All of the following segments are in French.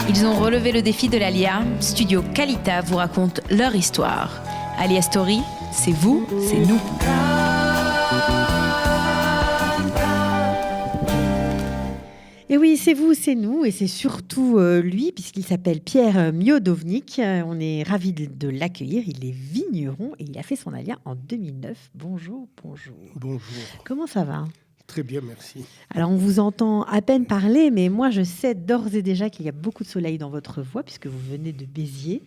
Ils ont relevé le défi de l'Alia. Studio Kalita vous raconte leur histoire. Alia Story, c'est vous, c'est nous. Et oui, c'est vous, c'est nous, et c'est surtout lui, puisqu'il s'appelle Pierre Miodownik. On est ravis de l'accueillir. Il est vigneron et il a fait son Alia en 2009. Bonjour. Bonjour. Comment ça va ? Très bien, merci. Alors, on vous entend à peine parler, mais moi, je sais d'ores et déjà qu'il y a beaucoup de soleil dans votre voix, puisque vous venez de Béziers.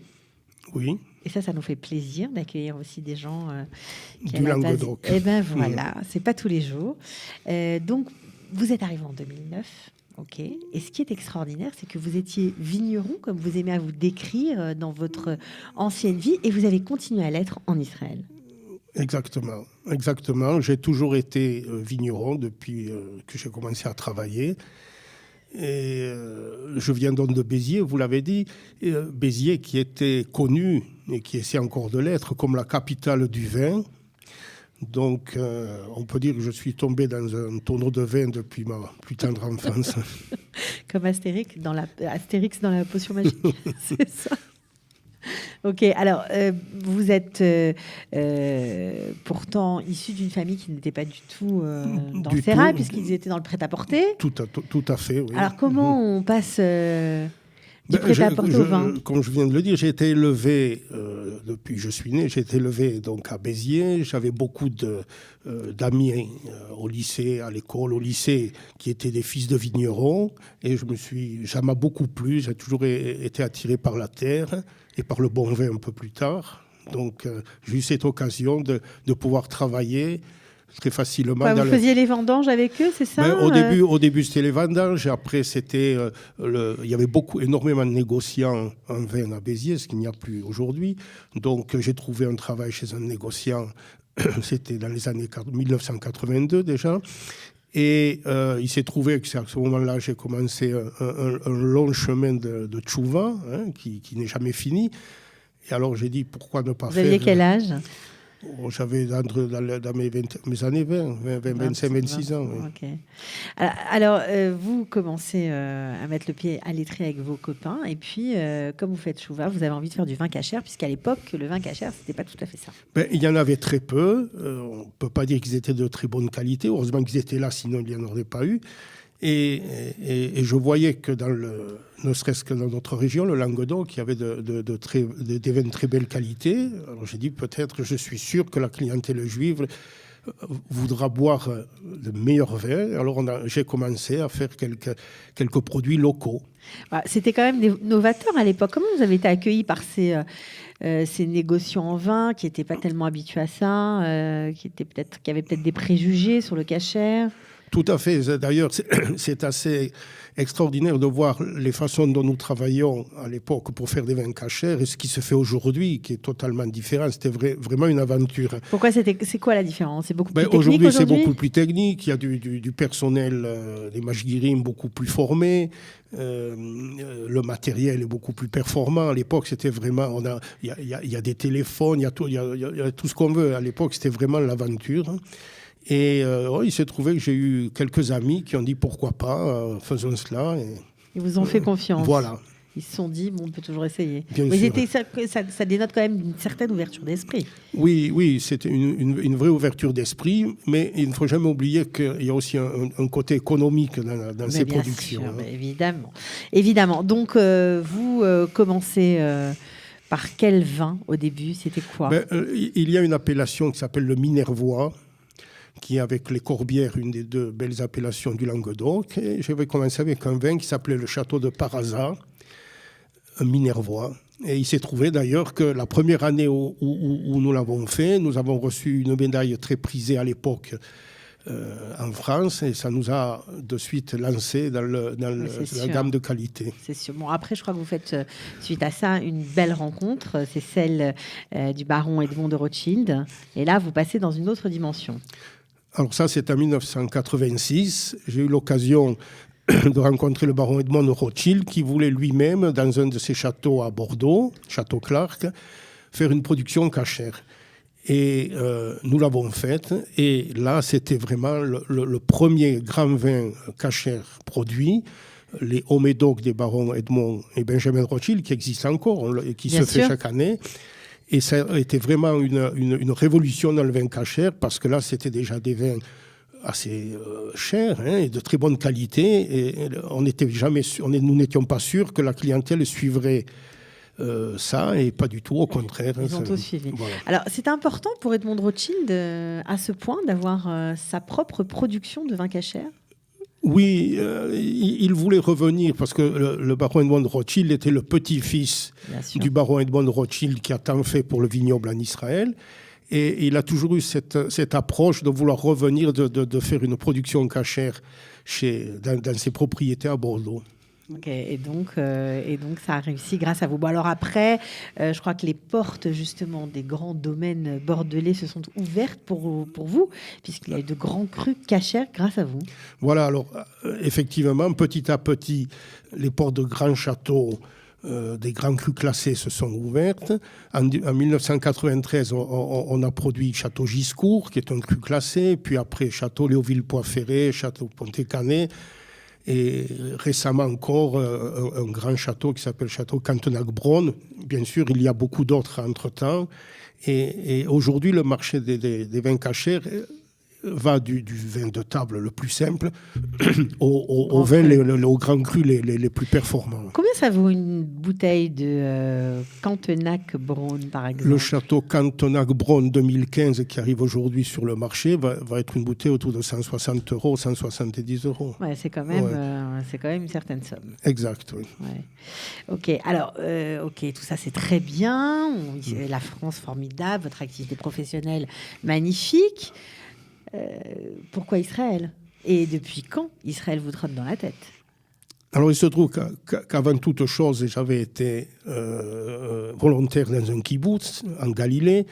Oui. Et ça nous fait plaisir d'accueillir aussi des gens du Languedoc. Eh bien, voilà, c'est pas tous les jours. Donc, vous êtes arrivé en 2009. Ok. Et ce qui est extraordinaire, c'est que vous étiez vigneron, comme vous aimez à vous décrire dans votre ancienne vie, et vous avez continué à l'être en Israël. Exactement. J'ai toujours été vigneron depuis que j'ai commencé à travailler. Et je viens donc de Béziers, vous l'avez dit. Béziers qui était connu, et qui essaie encore de l'être, comme la capitale du vin. Donc, on peut dire que je suis tombé dans un tonneau de vin depuis ma plus tendre enfance. Comme Astérix dans la potion magique, c'est ça. Ok, alors vous êtes pourtant issu d'une famille qui n'était pas du tout dans le sérail, puisqu'ils étaient dans le prêt-à-porter. Tout à fait, oui. Alors comment on passe du prêt-à-porter au vin ? Comme je viens de le dire, j'ai été élevé, depuis que je suis né, j'ai été élevé donc, à Béziers. J'avais beaucoup d'amis au lycée, à l'école, au lycée, qui étaient des fils de vignerons. Et ça m'a beaucoup plu. J'ai toujours été attiré par la terre et par le bon vin un peu plus tard. Donc, j'ai eu cette occasion de pouvoir travailler très facilement. Vous faisiez les vendanges avec eux, c'est ça ? Au début, c'était les vendanges. Après, c'était il y avait énormément de négociants en vin à Béziers, ce qu'il n'y a plus aujourd'hui. Donc, j'ai trouvé un travail chez un négociant. C'était dans les années 1982 déjà. Et il s'est trouvé que c'est à ce moment-là j'ai commencé un long chemin de tchouva, qui n'est jamais fini. Et alors j'ai dit pourquoi ne pas faire... Vous aviez quel âge ? J'avais dans mes années 25, 26 ans. Oui. Okay. Alors, vous commencez à mettre le pied à l'étrier avec vos copains. Et puis, comme vous faites chouva, vous avez envie de faire du vin cachère, puisqu'à l'époque, le vin cachère, ce n'était pas tout à fait ça. Il y en avait très peu. On ne peut pas dire qu'ils étaient de très bonne qualité. Heureusement qu'ils étaient là, sinon il n'y en aurait pas eu. Et je voyais que ne serait-ce que dans notre région, le Languedoc, il y avait des vins de très belle qualité. Alors j'ai dit je suis sûr que la clientèle juive voudra boire de meilleurs vins. Alors j'ai commencé à faire quelques produits locaux. C'était quand même novateur à l'époque. Comment vous avez été accueillis par ces négociants en vin qui n'étaient pas tellement habitués à ça, qui avaient peut-être des préjugés sur le cachère ? Tout à fait. D'ailleurs, c'est assez extraordinaire de voir les façons dont nous travaillions à l'époque pour faire des vins cachers et ce qui se fait aujourd'hui, qui est totalement différent. C'était vraiment une aventure. Pourquoi c'est quoi la différence ? C'est beaucoup plus technique aujourd'hui, c'est beaucoup plus technique. Il y a du personnel, des majigirim beaucoup plus formés. Le matériel est beaucoup plus performant. À l'époque, c'était vraiment... Il y a des téléphones, il y a tout ce qu'on veut. À l'époque, c'était vraiment l'aventure. Et il s'est trouvé que j'ai eu quelques amis qui ont dit pourquoi pas, faisons cela. Ils vous ont fait confiance. Voilà. Ils se sont dit, on peut toujours essayer. Bien sûr. Ça dénote quand même une certaine ouverture d'esprit. Oui, c'était une vraie ouverture d'esprit, mais il ne faut jamais oublier qu'il y a aussi un côté économique dans ces productions. Sûr, évidemment. Donc, vous commencez... par quel vin au début ? C'était quoi ? Il y a une appellation qui s'appelle le Minervois, qui est avec les Corbières, une des deux belles appellations du Languedoc. Et j'avais commencé avec un vin qui s'appelait le Château de Parazat, un Minervois. Et il s'est trouvé d'ailleurs que la première année où nous l'avons fait, nous avons reçu une médaille très prisée à l'époque en France, et ça nous a de suite lancé dans la gamme de qualité. C'est sûr. Bon, après, je crois que vous faites, suite à ça, une belle rencontre. C'est celle du baron Edmond de Rothschild. Et là, vous passez dans une autre dimension. Alors ça, c'est en 1986. J'ai eu l'occasion de rencontrer le baron Edmond de Rothschild, qui voulait lui-même, dans un de ses châteaux à Bordeaux, Château Clark, faire une production cachère. Et nous l'avons faite. Et là, c'était vraiment le premier grand vin cachère produit. Les hauts médocs des barons Edmond et Benjamin Rothschild, qui existent encore, et qui se fait chaque année. Et ça a été vraiment une révolution dans le vin cachère, parce que là, c'était déjà des vins assez chers et de très bonne qualité. Et nous n'étions pas sûrs que la clientèle suivrait ça, et pas du tout, au contraire. Ils ont tous suivi. Voilà. Alors, c'est important pour Edmond de Rothschild, à ce point, d'avoir sa propre production de vin cachère? Oui, il voulait revenir, parce que le baron Edmond de Rothschild était le petit-fils du baron Edmond de Rothschild, qui a tant fait pour le vignoble en Israël. Et il a toujours eu cette approche de vouloir revenir, de faire une production cachère dans ses propriétés à Bordeaux. Okay, et donc, ça a réussi grâce à vous. Bon, alors après, je crois que les portes justement des grands domaines bordelais se sont ouvertes pour vous, puisqu'il y a eu de grands crus cachers grâce à vous. Voilà, alors effectivement, petit à petit, les portes de grands châteaux, des grands crus classés se sont ouvertes. En 1993, on a produit Château Giscourt, qui est un cru classé, puis après Château Léoville-Poix-Ferré, Château Pontet-Canet. Et récemment encore, un grand château qui s'appelle Château Cantenac-Bronn. Bien sûr, il y a beaucoup d'autres entre-temps. Et aujourd'hui, le marché des vins cachers va du vin de table le plus simple aux vins, aux grands crus les plus performants. Combien ça vaut une bouteille de Cantenac-Bronn, par exemple? Le château Cantenac-Bronn 2015, qui arrive aujourd'hui sur le marché, va être une bouteille autour de 160 €, 170 €. Ouais, c'est quand même une certaine somme. Exact, oui. Ouais. Ok, alors, tout ça c'est très bien. La France formidable, votre activité professionnelle magnifique. Pourquoi Israël? Et depuis quand Israël vous trotte dans la tête? Alors, il se trouve qu'avant toute chose, j'avais été volontaire dans un kibbutz en Galilée.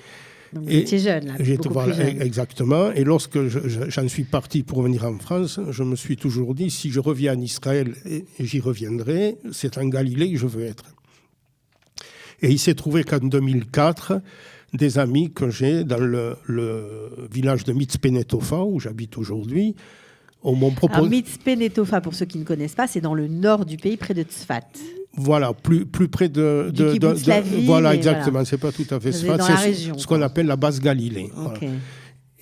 Donc, vous étiez jeune, là, beaucoup plus jeune. Exactement. Et lorsque j'en suis parti pour venir en France, je me suis toujours dit, si je reviens en Israël, et j'y reviendrai, c'est en Galilée que je veux être. Et il s'est trouvé qu'en 2004... des amis que j'ai dans le village de Mitzpe-Netofa, où j'habite aujourd'hui, m'ont proposé... Alors, Mitzpe-Netofa, pour ceux qui ne connaissent pas, c'est dans le nord du pays, près de Tzfat. Voilà, plus près de voilà, exactement, voilà. C'est pas tout à fait Tzfat, c'est ce qu'on appelle la basse Galilée. Okay. Voilà.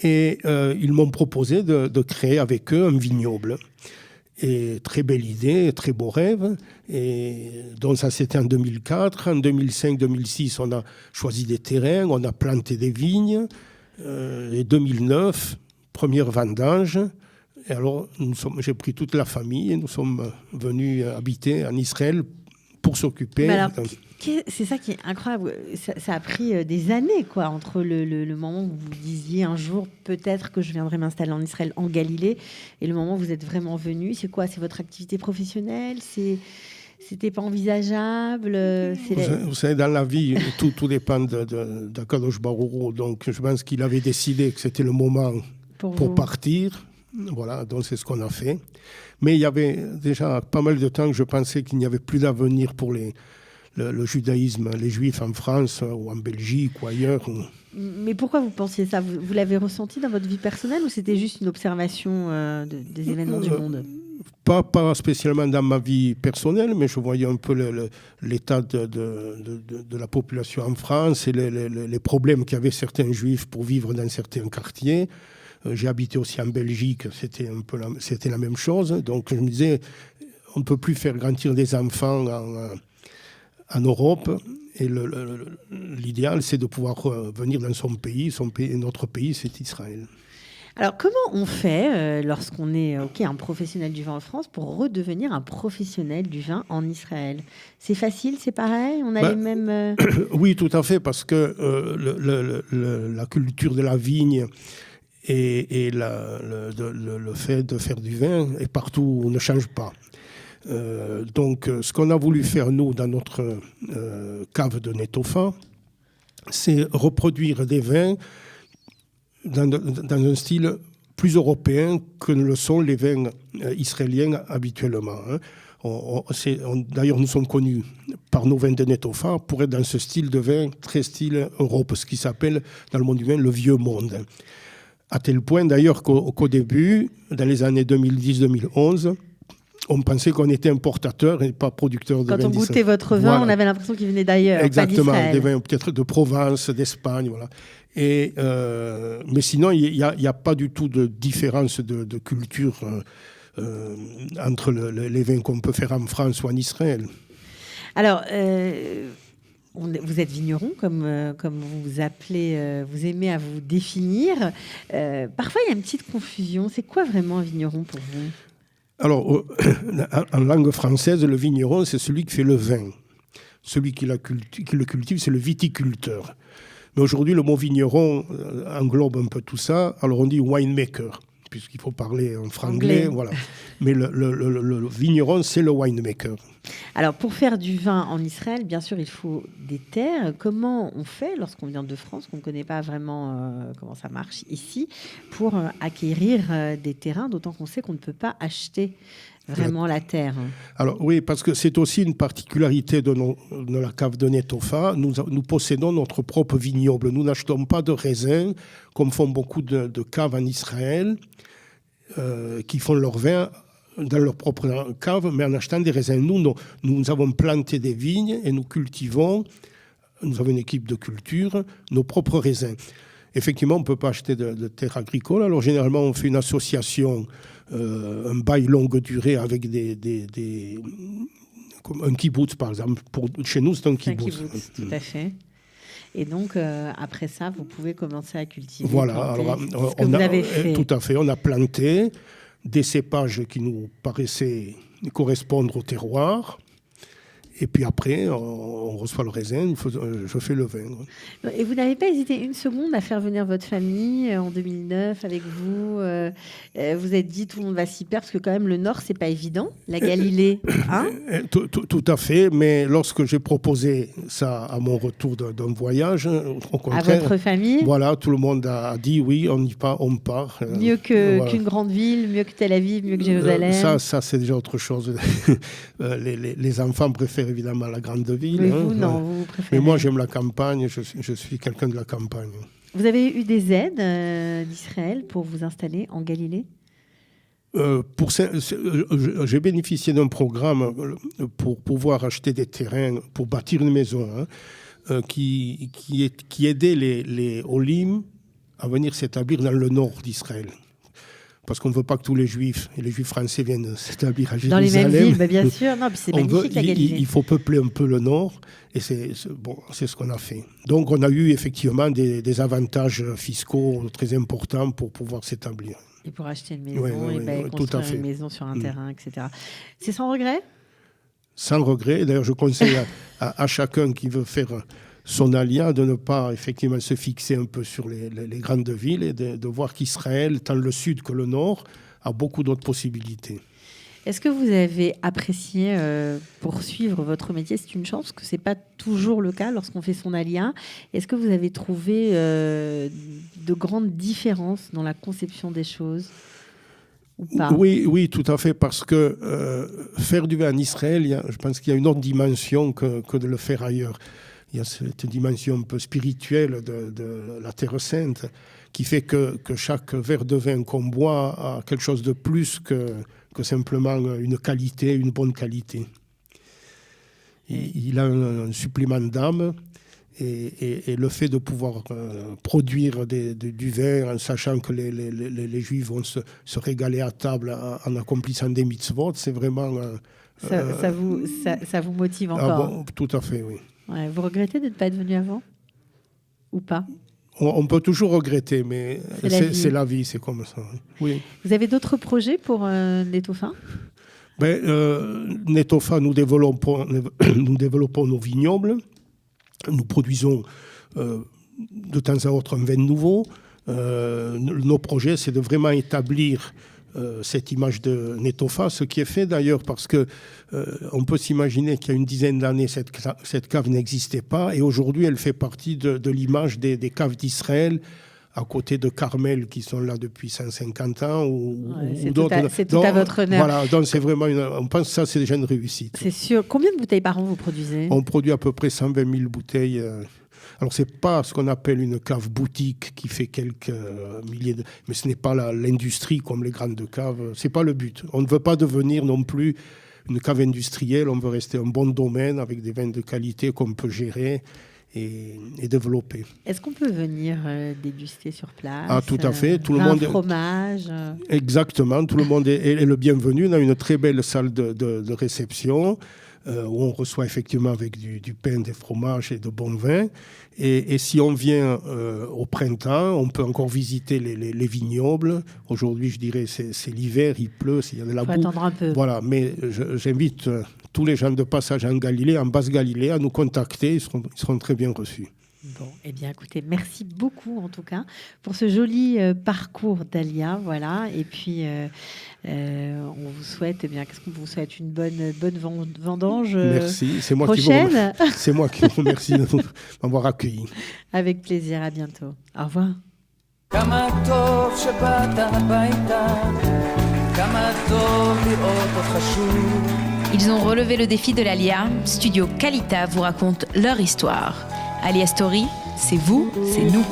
Et ils m'ont proposé de créer avec eux un vignoble. Et très belle idée, très beau rêve. Et donc ça, c'était en 2004. En 2005-2006, on a choisi des terrains, on a planté des vignes. Et 2009, première vendange. Et alors, j'ai pris toute la famille et nous sommes venus habiter en Israël pour s'occuper. C'est ça qui est incroyable. Ça a pris des années, quoi, entre le moment où vous disiez un jour peut-être que je viendrai m'installer en Israël, en Galilée, et le moment où vous êtes vraiment venu. C'est quoi? C'est votre activité professionnelle? C'était pas envisageable? Vous savez, dans la vie, tout dépend d'Akadosh Baruch Hu. Donc, je pense qu'il avait décidé que c'était le moment pour partir. Voilà, donc c'est ce qu'on a fait. Mais il y avait déjà pas mal de temps que je pensais qu'il n'y avait plus d'avenir pour le judaïsme, les juifs en France ou en Belgique ou ailleurs. Mais pourquoi vous pensiez ça? Vous l'avez ressenti dans votre vie personnelle ou c'était juste une observation des événements du monde? Pas spécialement dans ma vie personnelle, mais je voyais un peu l'état de la population en France et les problèmes qu'avaient certains juifs pour vivre dans certains quartiers. J'ai habité aussi en Belgique, c'était la même chose. Donc je me disais, on ne peut plus faire grandir des enfants en Europe, et l'idéal, c'est de pouvoir venir dans son pays. Notre pays, c'est Israël. Alors, comment on fait lorsqu'on est un professionnel du vin en France pour redevenir un professionnel du vin en Israël? C'est facile, c'est pareil? On a les mêmes... Oui, tout à fait, parce que la culture de la vigne et le fait de faire du vin et partout ne change pas. Donc, ce qu'on a voulu faire, nous, dans notre cave de Netofa, c'est reproduire des vins dans un style plus européen que ne le sont les vins israéliens habituellement. D'ailleurs, nous sommes connus par nos vins de Nettofa pour être dans ce style de vin, très style Europe, ce qui s'appelle dans le monde du vin le vieux monde. À tel point d'ailleurs qu'au début, dans les années 2010-2011, on pensait qu'on était importateur et pas producteur de vin. Quand on goûtait votre vin, on avait l'impression qu'il venait d'ailleurs. Exactement, pas des vins peut-être de Provence, d'Espagne, voilà. Et, mais sinon, il n'y a pas du tout de différence de culture entre les vins qu'on peut faire en France ou en Israël. Alors, vous êtes vigneron, comme vous vous appelez, vous aimez à vous définir. Parfois, il y a une petite confusion. C'est quoi vraiment un vigneron pour vous ? Alors, en langue française, le vigneron, c'est celui qui fait le vin. Celui qui le cultive, c'est le viticulteur. Mais aujourd'hui, le mot vigneron englobe un peu tout ça. Alors, on dit winemaker, puisqu'il faut parler en franglais. Voilà. Mais le vigneron, c'est le winemaker. Alors, pour faire du vin en Israël, bien sûr, il faut des terres. Comment on fait lorsqu'on vient de France, qu'on ne connaît pas vraiment comment ça marche ici, pour acquérir des terrains, d'autant qu'on sait qu'on ne peut pas acheter vraiment la terre? Alors oui, parce que c'est aussi une particularité de la cave de Nettofa. Nous possédons notre propre vignoble. Nous n'achetons pas de raisins, comme font beaucoup de caves en Israël, qui font leur vin dans leur propre cave, mais en achetant des raisins. Nous avons planté des vignes et nous cultivons, nous avons une équipe de culture, nos propres raisins. Effectivement, on ne peut pas acheter de terres agricoles. Alors généralement, on fait une association, un bail longue durée avec comme un kibbutz, par exemple. Chez nous, c'est un kibbutz. Tout à fait. Et donc, après ça, vous pouvez commencer à cultiver. Voilà. Alors, vous avez fait. Tout à fait. On a planté des cépages qui nous paraissaient correspondre au terroir. Et puis après, on reçoit le raisin, je fais le vin. Et vous n'avez pas hésité une seconde à faire venir votre famille en 2009 avec vous vous êtes dit, tout le monde va s'y perdre, parce que quand même, le Nord, c'est pas évident. La Galilée, hein ? Tout à fait, mais lorsque j'ai proposé ça à mon retour d'un voyage, au contraire... À votre famille ? Voilà, tout le monde a dit, oui, on y part, on part. Mieux qu'une grande ville, mieux que Tel Aviv, mieux que Jérusalem. Ça c'est déjà autre chose. Les enfants préfèrent évidemment la grande ville. Mais vous, non, vous préférez. Mais moi, j'aime la campagne, je suis quelqu'un de la campagne. Vous avez eu des aides d'Israël pour vous installer en Galilée ? J'ai bénéficié d'un programme pour pouvoir acheter des terrains, pour bâtir une maison, qui aidait les Olim à venir s'établir dans le nord d'Israël. Parce qu'on ne veut pas que tous les Juifs et les Juifs français viennent s'établir à Jérusalem. Dans les mêmes villes, bien sûr. Non, puis c'est magnifique, la Galilée. Il faut peupler un peu le nord, et c'est ce qu'on a fait. Donc on a eu effectivement des avantages fiscaux très importants pour pouvoir s'établir. Et pour acheter une maison, et construire une maison sur un terrain, etc. C'est sans regret ? Sans regret. D'ailleurs, je conseille à chacun qui veut faire son alia de ne pas effectivement se fixer un peu sur les grandes villes et de voir qu'Israël, tant le sud que le nord, a beaucoup d'autres possibilités. Est-ce que vous avez apprécié poursuivre votre métier ? C'est une chance, parce que ce n'est pas toujours le cas lorsqu'on fait son alia. Est-ce que vous avez trouvé de grandes différences dans la conception des choses ou pas ? Oui, tout à fait, parce que faire du vin en Israël, je pense qu'il y a une autre dimension que de le faire ailleurs. Il y a cette dimension un peu spirituelle de la Terre Sainte qui fait que chaque verre de vin qu'on boit a quelque chose de plus que simplement une qualité, une bonne qualité. Il a un supplément d'âme et le fait de pouvoir produire du vin en sachant que les Juifs vont se régaler à table en accomplissant des mitzvot, c'est vraiment... Ça vous motive encore ? Bon, tout à fait, oui. Ouais, vous regrettez de ne pas être venu avant ? Ou pas ? On peut toujours regretter, mais c'est la vie, c'est comme ça. Oui. Vous avez d'autres projets pour Nettofa ? Nettofa, nous développons nos vignobles. Nous produisons de temps à autre un vin nouveau. Nos projets, c'est de vraiment établir cette image de Nettofa, ce qui est fait d'ailleurs parce que on peut s'imaginer qu'il y a une dizaine d'années, cette cave n'existait pas, et aujourd'hui elle fait partie de l'image des caves d'Israël à côté de Carmel qui sont là depuis 150 ans ou d'autres. C'est tout à votre honneur. Voilà, donc c'est vraiment on pense que ça c'est déjà une réussite. C'est sûr. Combien de bouteilles par an vous produisez ? On produit à peu près 120 000 bouteilles. Alors c'est pas ce qu'on appelle une cave boutique qui fait quelques milliers de... Mais ce n'est pas l'industrie comme les grandes caves. C'est pas le but. On ne veut pas devenir non plus une cave industrielle. On veut rester un bon domaine avec des vins de qualité qu'on peut gérer et développer. Est-ce qu'on peut venir déguster sur place ? Ah, tout à fait. Tout le vin, monde fromage. Exactement. Tout le monde est le bienvenu. On a une très belle salle de réception où on reçoit effectivement avec du pain, des fromages et de bons vins. Et si on vient au printemps, on peut encore visiter les vignobles. Aujourd'hui, je dirais, c'est l'hiver, il pleut, il y a de la boue. Il faut attendre un peu. Voilà, mais j'invite tous les gens de passage en Galilée, en Basse-Galilée, à nous contacter. Ils seront très bien reçus. Bon, eh bien, écoutez, merci beaucoup en tout cas pour ce joli parcours d'Alia, voilà. Et puis, on vous souhaite, eh bien, qu'est-ce qu'on vous souhaite ? Une bonne vendange. Merci, c'est moi prochaine. C'est moi qui vous remercie de m'avoir accueilli. Avec plaisir, à bientôt. Au revoir. Ils ont relevé le défi de l'Alia. Studio Kalita vous raconte leur histoire. Alia Story, c'est vous, c'est nous.